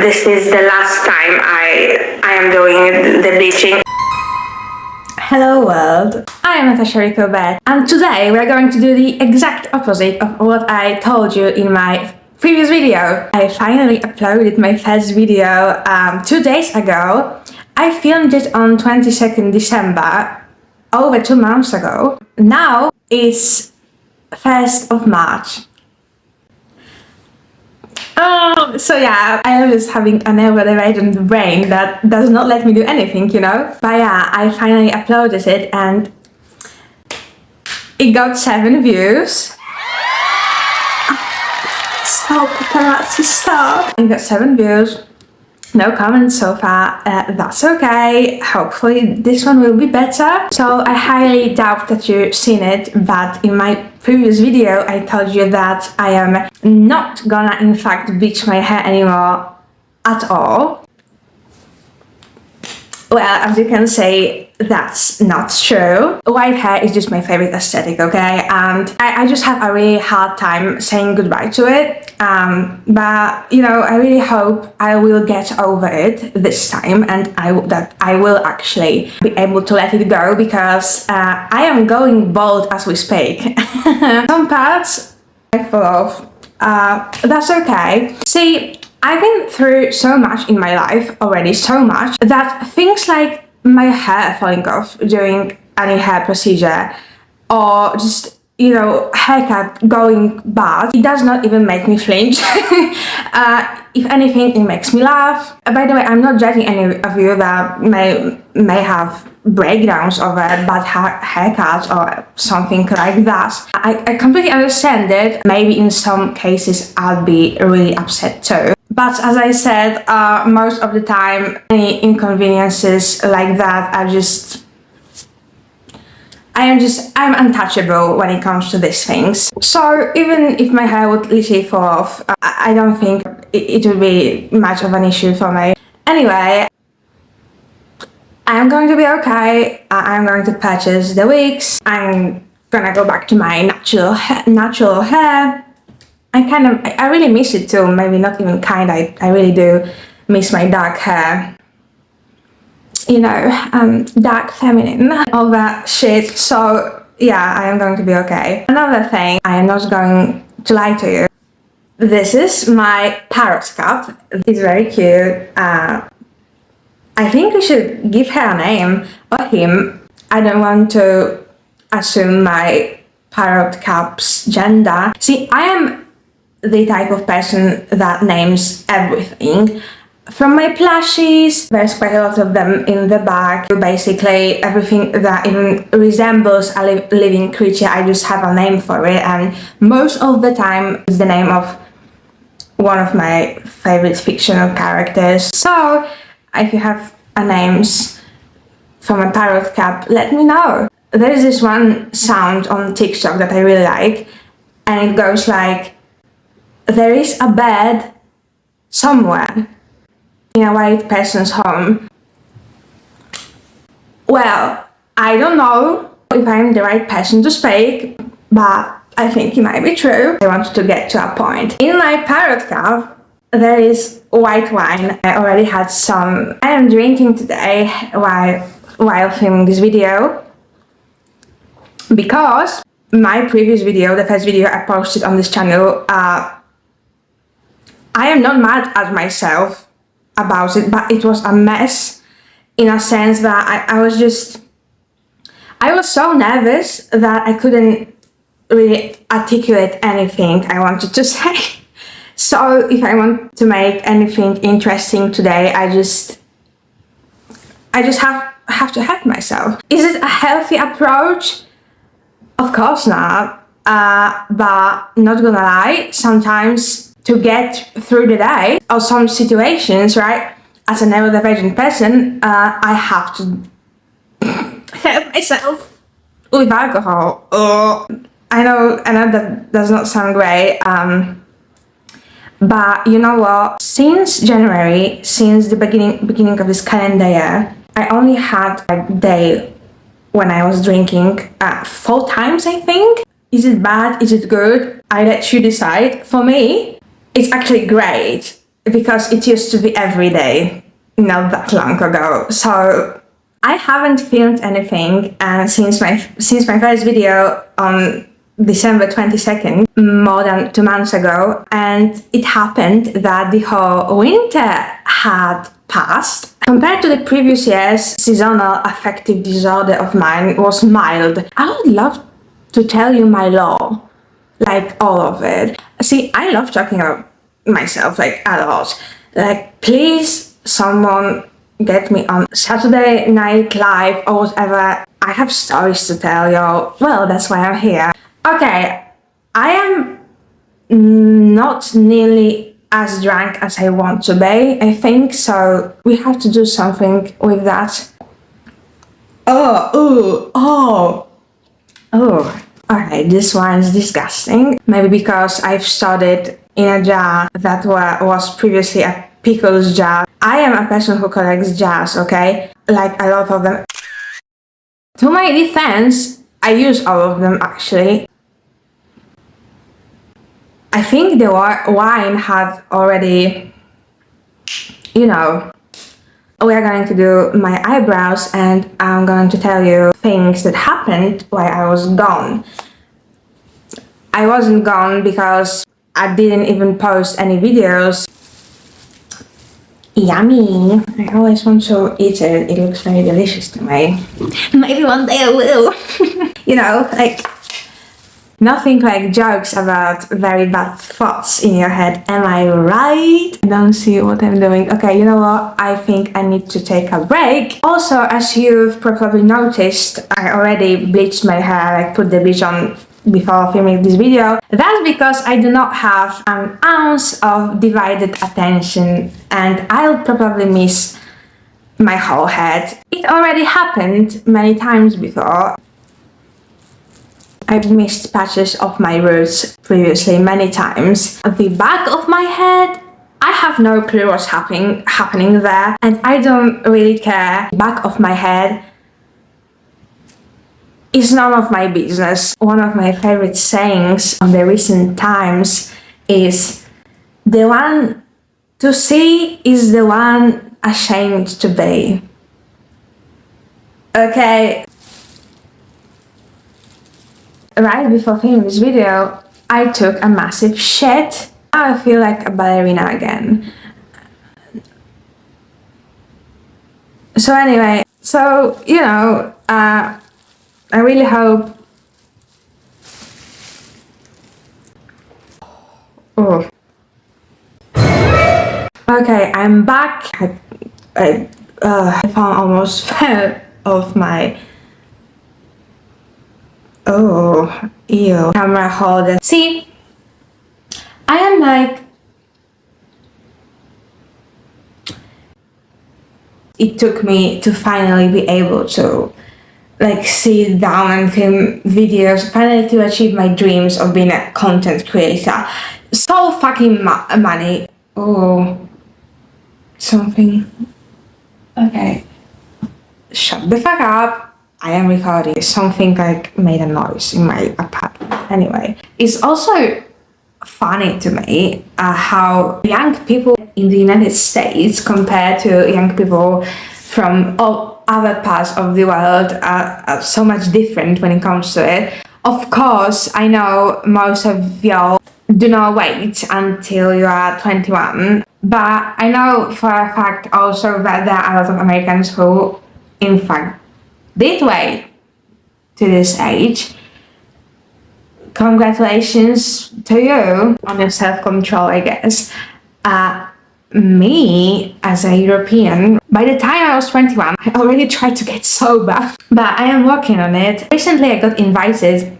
this is the last time I am doing the bleaching. Hello world, I am Natasha, Rico, and today we're going to do the exact opposite of what I told you in my previous video. I finally uploaded my first video 2 days ago. I filmed it on 22nd December, over 2 months ago. Now it's 1st of March. So yeah, I am just having an overrated brain that does not let me do anything, you know? But yeah, I finally uploaded it and it got 7 views. Stop, paparazzi, stop! It got 7 views. No comments so far, that's okay. Hopefully this one will be better. So I highly doubt that you've seen it, but in my previous video I told you that I am not gonna in fact bleach my hair anymore at all. Well, as you can see, that's not true. White hair is just my favorite aesthetic, okay? And I just have a really hard time saying goodbye to it. But, you know, I really hope I will get over it this time and that I will actually be able to let it go, because I am going bald as we speak. Some parts I fall off. That's okay. See, I've been through so much in my life already, so much, that things like my hair falling off during any hair procedure or just, you know, haircut going bad, it does not even make me flinch. If anything, it makes me laugh. By the way, I'm not judging any of you that may have breakdowns over bad haircuts or something like that. I completely understand it. Maybe in some cases I'll be really upset too. But as I said, most of the time, any inconveniences like that I'm untouchable when it comes to these things. So even if my hair would literally fall off, I don't think it would be much of an issue for me. Anyway, I'm going to be okay. I'm going to purchase the wigs. I'm gonna go back to my natural hair. I really miss it too. Maybe not even I really do miss my dark hair. You know, dark feminine, all that shit. So yeah, I am going to be okay. Another thing, I am not going to lie to you. This is my parrot cap. It's very cute. I think we should give her a name, or him. I don't want to assume my parrot cap's gender. See, I am the type of person that names everything. From my plushies, there's quite a lot of them in the bag. Basically, everything that even resembles a living creature, I just have a name for it, and most of the time it's the name of one of my favorite fictional characters. So, if you have names for my parrot cap, let me know. There is this one sound on TikTok that I really like, and it goes like, there is a bed somewhere in a white person's home. Well, I don't know if I'm the right person to speak, but I think it might be true. I wanted to get to a point. In my parrot cap, there is white wine. I already had some. I am drinking today while filming this video, because my previous video, the first video I posted on this channel, I am not mad at myself about it, but it was a mess in a sense that I was so nervous that I couldn't really articulate anything I wanted to say. So if I want to make anything interesting today, I just have to help myself. Is it a healthy approach? Of course not. But not gonna lie, sometimes to get through the day or some situations, right, as a neurodivergent person, I have to help myself with alcohol. I know that does not sound great, but you know what? Since January, since the beginning of this calendar year, I only had a day when I was drinking 4 times, I think. Is it bad? Is it good? I let you decide. For me, it's actually great. because it used to be every day not that long ago. So I haven't filmed anything since my first video on December 22nd, more than 2 months ago, and it happened that the whole winter had passed. Compared to the previous years, seasonal affective disorder of mine was mild. I would love to tell you my law, like all of it. See, I love talking about myself, like a lot. Like, please, someone get me on Saturday Night Live or whatever. I have stories to tell you. Well, that's why I'm here. Okay, I am not nearly as drunk as I want to be, I think, so we have to do something with that. Okay, this one's disgusting. Maybe because I've started in a jar that was previously a pickles jar. I am a person who collects jars, okay? Like a lot of them. To my defense, I use all of them actually. I think the wine had already, we are going to do my eyebrows and I'm going to tell you things that happened while I was gone. I wasn't gone because I didn't even post any videos. Yummy! I always want to eat it. It looks very delicious to me. Maybe one day I will. Nothing like jokes about very bad thoughts in your head. Am I right? I don't see what I'm doing. Okay, you know what? I think I need to take a break. Also, as you've probably noticed, I already bleached my hair, like put the bleach on before filming this video. That's because I do not have an ounce of divided attention and I'll probably miss my whole head. It already happened many times before. I've missed patches of my roots previously many times. The back of my head, I have no clue what's happening there and I don't really care. The back of my head is none of my business. One of my favorite sayings of the recent times is, the one to see is the one ashamed to be. Okay. Right before filming this video, I took a massive shit. Now I feel like a ballerina again. So anyway, I really hope... Oh. Okay, I'm back. I found almost fell off my... Oh, ew. Camera holder. See, I am like... It took me to finally be able to sit down and film videos, finally to achieve my dreams of being a content creator. So fucking money. Oh, something. Okay. Shut the fuck up. I am recording. Something made a noise in my apartment. Anyway, it's also funny to me how young people in the United States compared to young people from all other parts of the world are so much different when it comes to it. Of course, I know most of y'all do not wait until you are 21, but I know for a fact also that there are a lot of Americans who, in fact, did wait to this age. Congratulations to you on your self-control, I guess. Me, as a European, by the time I was 21, I already tried to get sober, but I am working on it. Recently, I got invited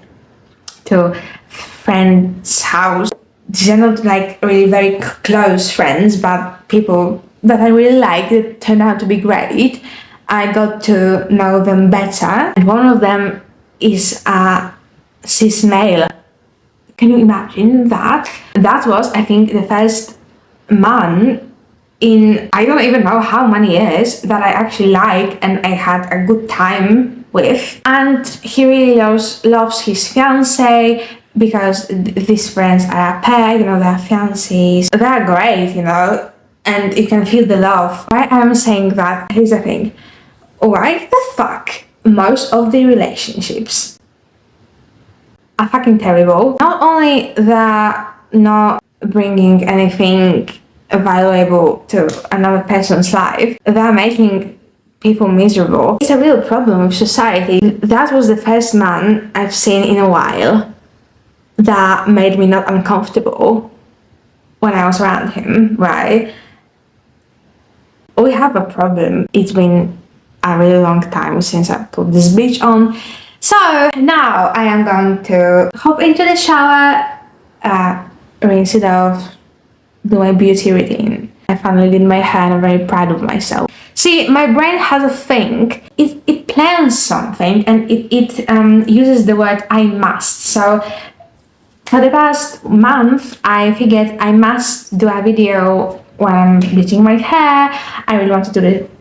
to friend's house. These are not really very close friends, but people that I really like. It turned out to be great. I got to know them better, and one of them is a cis male. Can you imagine that? That was, I think, the first man in I don't even know how many years that I actually like and I had a good time with. And he really loves his fiancée, because these friends are a pair, they're fiancés. They're great, and you can feel the love. Why I'm saying that, here's the thing. Why the fuck most of the relationships are fucking terrible? Not only they're not bringing anything valuable to another person's life, they're making people miserable. It's a real problem with society. That was the first man I've seen in a while that made me not uncomfortable when I was around him, right? We have a problem. It's been a really long time since I put this bleach on. So now I am going to hop into the shower, rinse it off, do my beauty routine. I finally did my hair and I'm very proud of myself. See, my brain has a thing. It plans something and it uses the word I must. So for the past month, I figured I must do a video when I'm bleaching my hair. I really wanted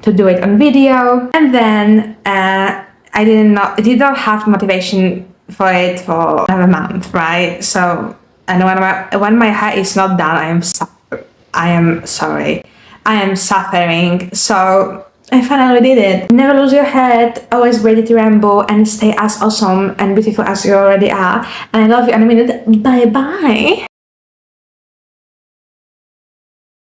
to do it on video. And then I did not have motivation for it for another month, right? So, and when my hair is not done, I am suffering. So I finally did it. Never lose your head, always ready to ramble and stay as awesome and beautiful as you already are. And I love you in a minute. Bye bye.